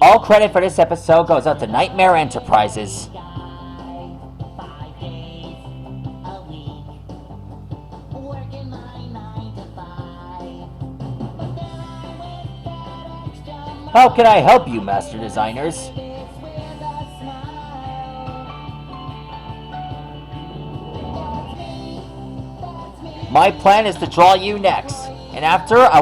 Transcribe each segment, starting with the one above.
All credit for this episode goes out to Nightmare Enterprises. How can I help you, Master Designers? My plan is to draw you next, and after, I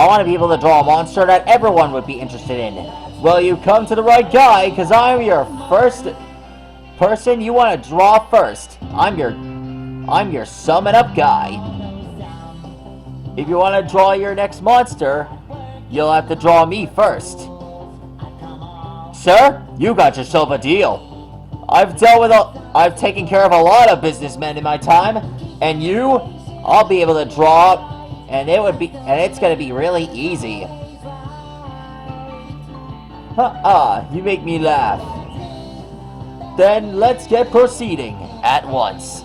want to be able to draw a monster that everyone would be interested in. Well, you come to the right guy, because I'm your first person you want to draw first. I'm your sum it up guy. If you want to draw your next monster, you'll have to draw me first. Sir, you got yourself a deal. I've taken care of a lot of businessmen in my time, and I'll be able to draw, and it's gonna be really easy. You make me laugh. Then let's get proceeding at once.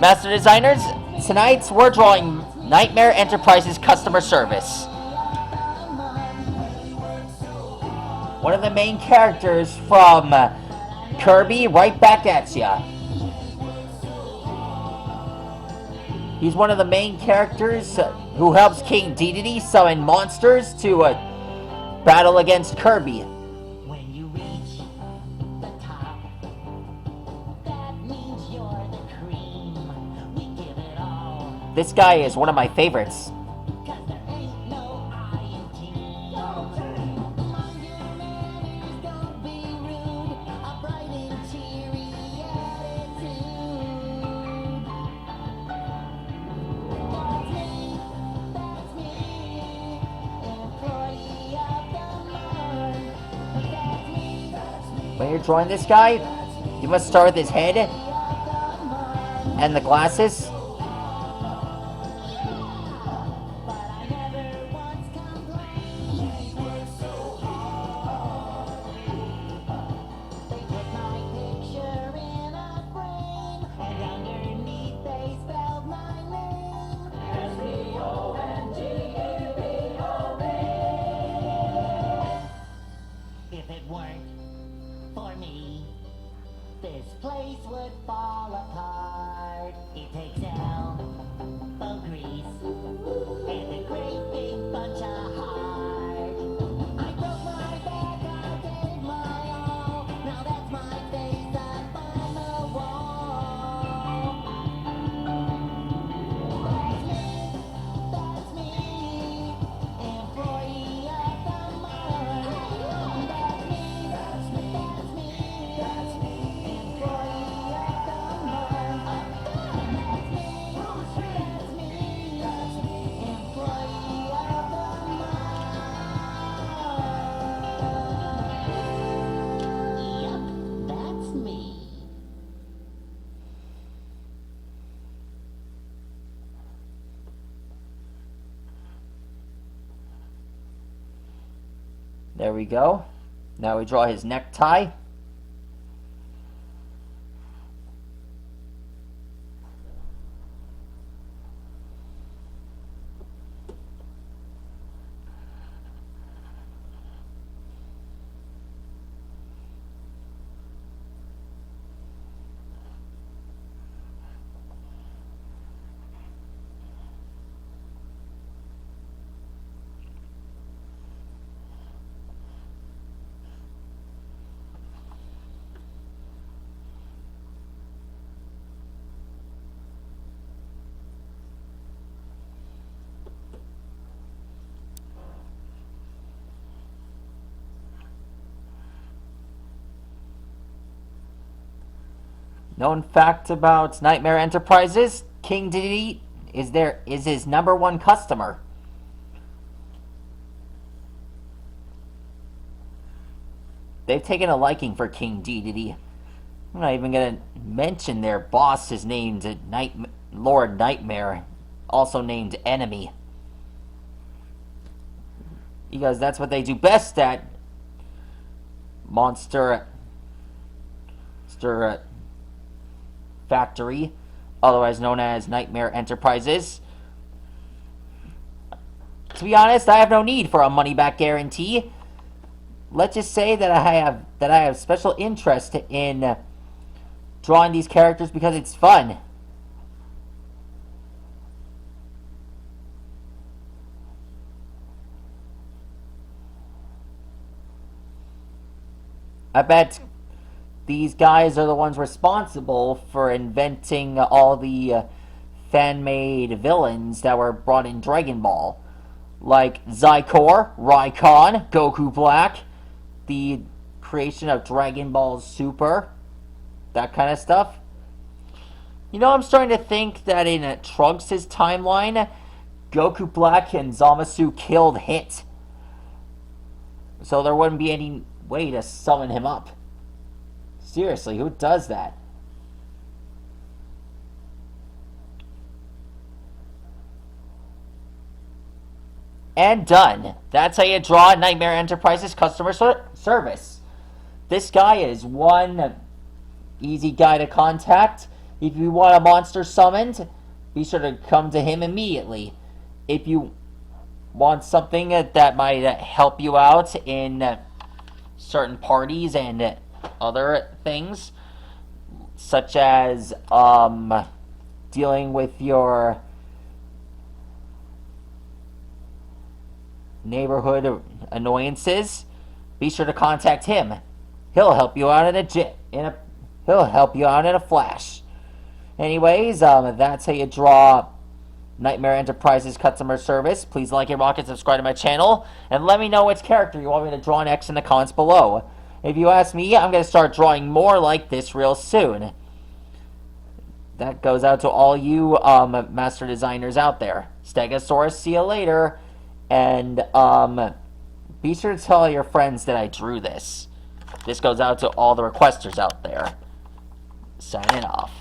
Master Designers, tonight we're drawing Nightmare Enterprises customer service. One of the main characters from Kirby, right back at ya. He's one of the main characters who helps King Dedede summon monsters to battle against Kirby. When you reach the top, that means you're the cream. We give it all. This guy is one of my favorites. Cause there ain't no I in team. Mind your manners, don't be rude. A bright and cheery attitude. That's me, employee of the month. That's me, When you're drawing this guy, you must start with his head and the glasses. but I never once complained. They work so hard. They put my picture in a frame, and underneath they spelled my name. If it weren't for me, this place would fall apart. It takes elbow grease and a great big bunch of heart. I broke my back, I gave my all. Now that's my face up on the wall. That's me, employee of the month. That's me, employee of the month. That's me, employee of the month. Yep, that's me. There we go. Now we draw his necktie. Known fact about Nightmare Enterprises, King Dedede is his #1 customer. They've taken a liking for King Dedede. I'm not even gonna mention their boss is named Lord Nightmare, also named Enemy. Because that's what they do best at Monster Factory, otherwise known as Nightmare Enterprises. to be honest, I have no need for a money-back guarantee. Let's just say that I have special interest in drawing these characters because it's fun. I bet these guys are the ones responsible for inventing all the fan-made villains that were brought in Dragon Ball. Like Zycor, Raikon, Goku Black, the creation of Dragon Ball Super, that kind of stuff. You know, I'm starting to think that in Trunks' timeline, Goku Black and Zamasu killed Hit. So there wouldn't be any way to summon him up. Seriously, who does that? And done. That's how you draw Nightmare Enterprises customer service. This guy is one easy guy to contact. If you want a monster summoned, be sure to come to him immediately. If you want something that might help you out in certain parties and other things, such as dealing with your neighborhood annoyances, be sure to contact him. He'll help you out he'll help you out in a flash. Anyways, that's how you draw Nightmare Enterprises customer service. Please like and rock and subscribe to my channel, and let me know which character you want me to draw next in the comments below. If you ask me, I'm going to start drawing more like this real soon. That goes out to all you master designers out there. Stegosaurus, see you later. And be sure to tell your friends that I drew this. This goes out to all the requesters out there. Signing off.